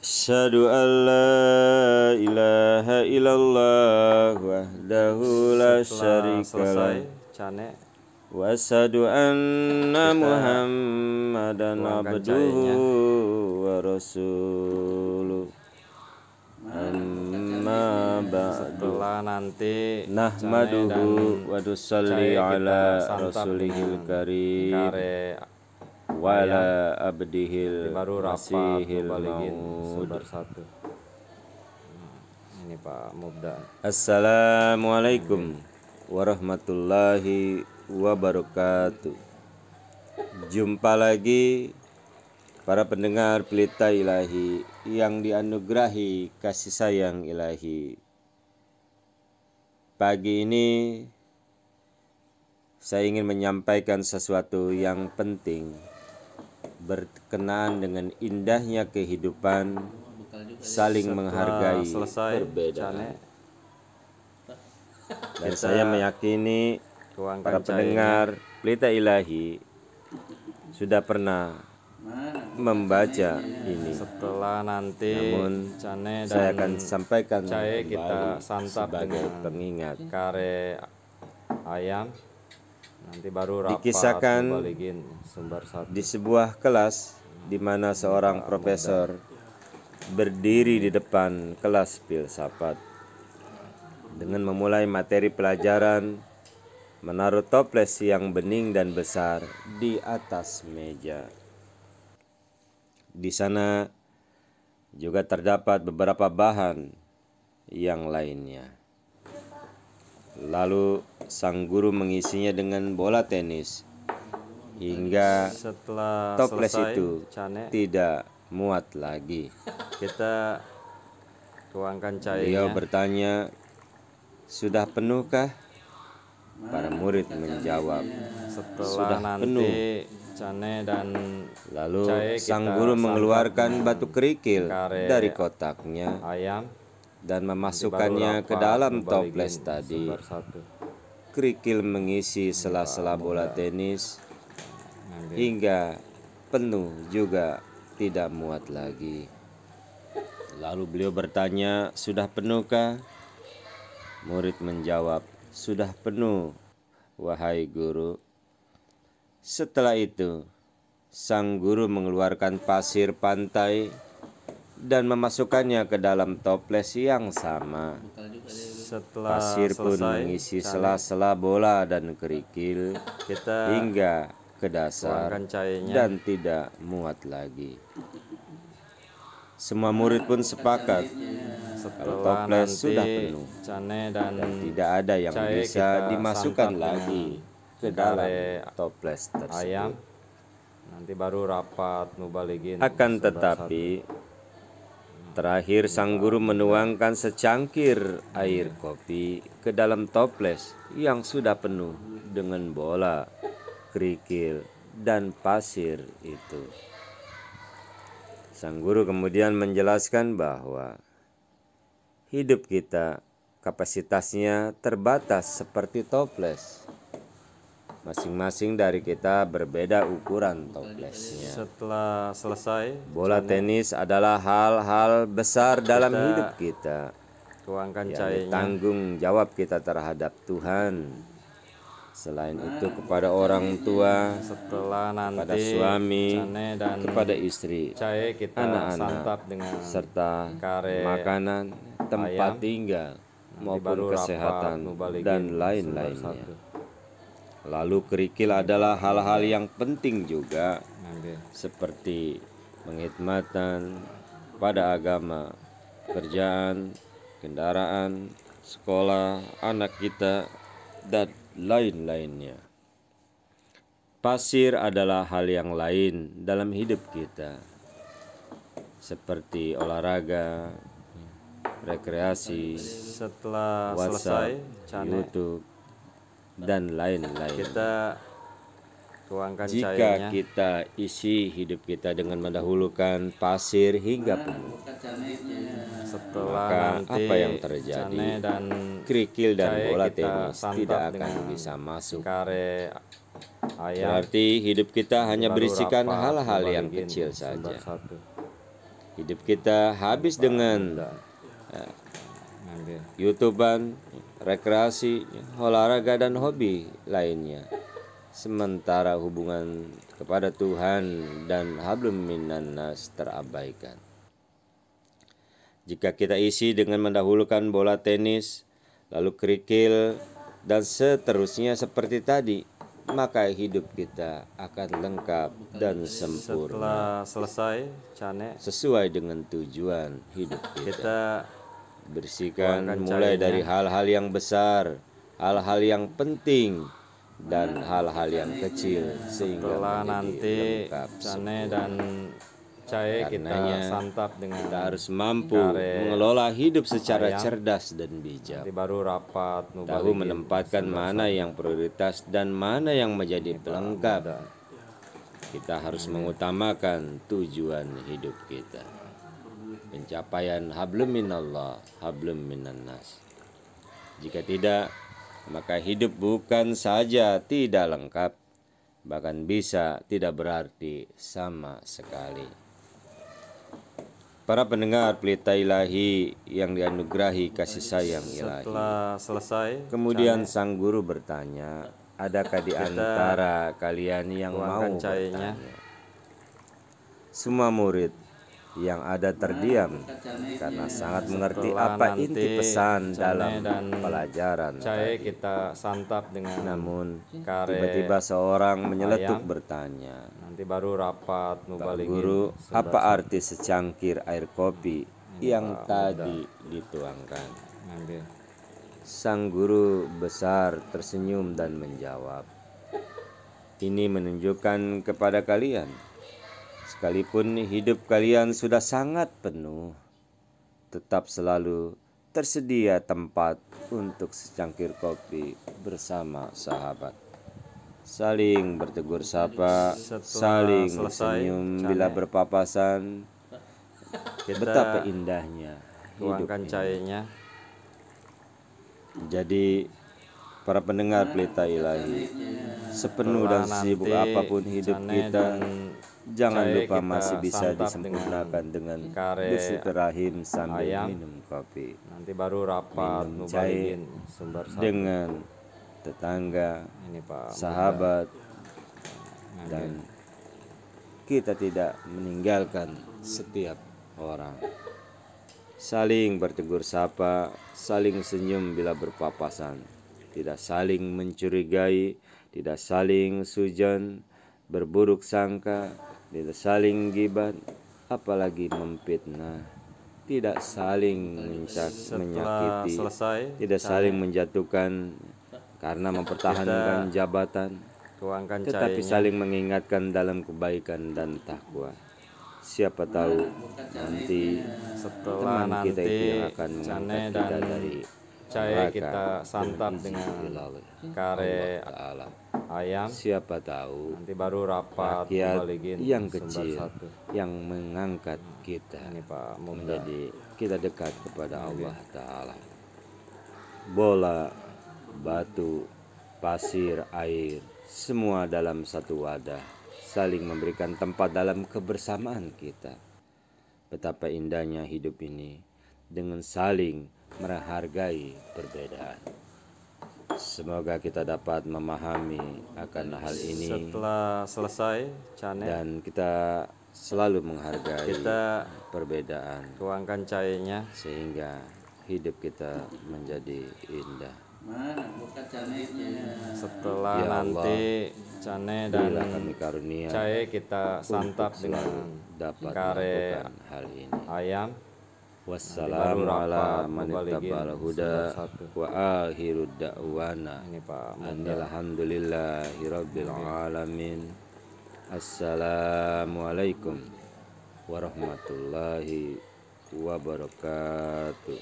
Asyhadu an la ilaha illallah wahdahu la syarikalah wa asyhadu anna Muhammadan abduhu wa rasuluh. Amma ba'du. Nanti nahmaduhu wa nusalli ala rasulihil karim wala abdihil masihil maud. Ini Pak Mubda. Assalamualaikum warahmatullahi wabarakatuh. Jumpa lagi para pendengar Pelita Ilahi yang dianugerahi kasih sayang ilahi. Pagi ini saya ingin menyampaikan sesuatu yang penting berkenaan dengan indahnya kehidupan, saling menghargai perbedaan. Dan saya meyakini para pendengar Pelita Ilahi sudah pernah membaca ini. Setelah nanti namun saya akan sampaikan kita santap sebagai dengan pengingat. Kare ayam. Nanti baru rapat Dikisahkan di sebuah kelas di mana seorang profesor berdiri di depan kelas filsafat dengan memulai materi pelajaran, menaruh toples yang bening dan besar di atas meja. Di sana juga terdapat beberapa bahan yang lainnya. Lalu sang guru mengisinya dengan bola tenis hingga setelah toples selesai, itu tidak muat lagi. Kita tuangkan cairnya. Beliau bertanya, "Sudah penuhkah?" Para murid menjawab, Setelah "Sudah nanti penuh." cane dan Lalu sang guru mengeluarkan batu kerikil dari kotaknya ayam dan memasukkannya ke dalam toples tadi. Kerikil mengisi sela-sela bola tenis hingga penuh juga tidak muat lagi. Lalu beliau bertanya, "Sudah penuhkah?" Murid menjawab, "Sudah penuh, wahai guru." Setelah itu, sang guru mengeluarkan pasir pantai dan memasukkannya ke dalam toples yang sama. Setelah Pasir pun mengisi sela-sela bola dan kerikil hingga ke dasar dan tidak muat lagi. Semua murid pun sepakat kalau toples sudah penuh dan tidak ada yang bisa dimasukkan lagi ke dalam toples tersebut. Nanti baru rapat mubaligin. Akan tetapi terakhir sang guru menuangkan secangkir air kopi ke dalam toples yang sudah penuh dengan bola, kerikil, dan pasir itu. Sang guru kemudian menjelaskan bahwa hidup kita kapasitasnya terbatas seperti toples. Masing-masing dari kita berbeda ukuran toplesnya. Setelah selesai, bola tenis adalah hal-hal besar dalam hidup kita. Tuangkan cairnya. Tanggung jawab kita terhadap Tuhan. Selain itu kepada orang tua, kepada suami, kepada istri, anak-anak, serta makanan, tempat tinggal, maupun kesehatan, dan lain-lainnya. Lalu kerikil adalah hal-hal yang penting juga, seperti pengkhidmatan pada agama, kerjaan, kendaraan, sekolah, anak kita, dan lain-lainnya. Pasir adalah hal yang lain dalam hidup kita, seperti olahraga, rekreasi, setelah WhatsApp, selesai, YouTube, dan lain-lain. Kita tuangkan Jika cairnya. kita isi hidup kita dengan mendahulukan pasir hingga penuh, maka apa yang terjadi? Kerikil dan bola tenis tidak akan bisa masuk. Berarti hidup kita hanya berisikan hal-hal yang kecil saja. Hidup kita habis dengan Ambil. YouTubean, rekreasi, olahraga dan hobi lainnya. Sementara hubungan kepada Tuhan dan hablum minan nas terabaikan. Jika kita isi dengan mendahulukan bola tenis, lalu kerikil, dan seterusnya seperti tadi, maka hidup kita akan lengkap dan sempurna. Setelah selesai, Cane, Sesuai dengan tujuan hidup kita. kita Bersihkan tuangkan mulai cahayanya. dari hal-hal yang besar, hal-hal yang penting, dan hal-hal yang kecil sehingga setelah menjadi nanti lengkap Cane sempurna. dan Cahe kita Karenanya, santap dengan Kita harus mampu kare mengelola hidup secara ayam. cerdas dan bijak. nanti baru rapat Tahu nubaligin menempatkan mana yang prioritas dan mana yang menjadi pelengkap. Kita harus mengutamakan tujuan hidup kita. Pencapaian hablum minallah, hablum minan nas. Jika tidak, maka hidup bukan saja tidak lengkap, bahkan bisa tidak berarti sama sekali. Para pendengar pelita ilahi yang dianugerahi kasih sayang ilahi. Setelah selesai, Kemudian sang guru bertanya, adakah di antara kalian yang mau tuangkan cahayanya. bertanya? Semua murid yang ada terdiam karena sangat mengerti Setelah apa nanti inti pesan Cane dalam dan pelajaran Cahe tadi. kita santap dengan Namun kare tiba-tiba seorang menyeletuk ayam. bertanya, nanti baru rapat Pak nubaligin Guru, apa arti secangkir air kopi yang tadi dituangkan? Ambil. Sang guru besar tersenyum dan menjawab, ini menunjukkan kepada kalian, sekalipun hidup kalian sudah sangat penuh, tetap selalu tersedia tempat untuk secangkir kopi bersama sahabat. Saling bertegur sapa, Setelah saling selesai, senyum Cane, bila berpapasan. kita Betapa indahnya hidup tuangkan ini. cahayanya. Jadi para pendengar pelita ilahi, sepenuh dan Setelah sibuk nanti apapun hidup Cane kita, dan jangan Cahe lupa kita masih bisa santap disempurnakan dengan kare bersilaturahim sambil ayam. minum kopi, nanti baru rapat minum nubaligin sumber satu. dengan tetangga, Ini Pak sahabat, Ambil. dan kita tidak meninggalkan setiap orang. Saling bertegur sapa, saling senyum bila berpapasan, tidak saling mencurigai, tidak saling sujon, berburuk sangka, tidak saling gibah, apalagi memfitnah, tidak saling Setelah menyakiti, selesai, tidak saling menjatuhkan karena mempertahankan jabatan, tuangkan tetapi cahayanya. saling mengingatkan dalam kebaikan dan takwa. Siapa tahu nanti Setelah teman kita itu yang nanti akan Cane mengangkat dan kita dari Cahe neraka kita santap izin dengan ilahi kare Allah Ta'ala. ayam. Siapa tahu Nanti baru rapat rakyat nubaligin yang sumber kecil satu. yang mengangkat kita Ini Pak Mubda. menjadi kita dekat kepada Allah Ta'ala. Bola, batu, pasir, air, semua dalam satu wadah, saling memberikan tempat dalam kebersamaan kita. Betapa indahnya hidup ini dengan saling menghargai perbedaan. Semoga kita dapat memahami akan hal ini Setelah selesai, Cane, dan kita selalu menghargai kita perbedaan tuangkan cahayanya. sehingga hidup kita menjadi indah. Setelah Ya nanti Cane dan Berilah kami karunia Cahe kita santap untuk selalu dengan dapat kare melakukan hal ini. ayam. Wassalamu baru ala rapat man nubaligin ittaba'al huda satu. wa akhiru da'wana Ini Pak Mubda. alhamdulillahi rabbil alamin. Assalamualaikum warahmatullahi wabarakatuh.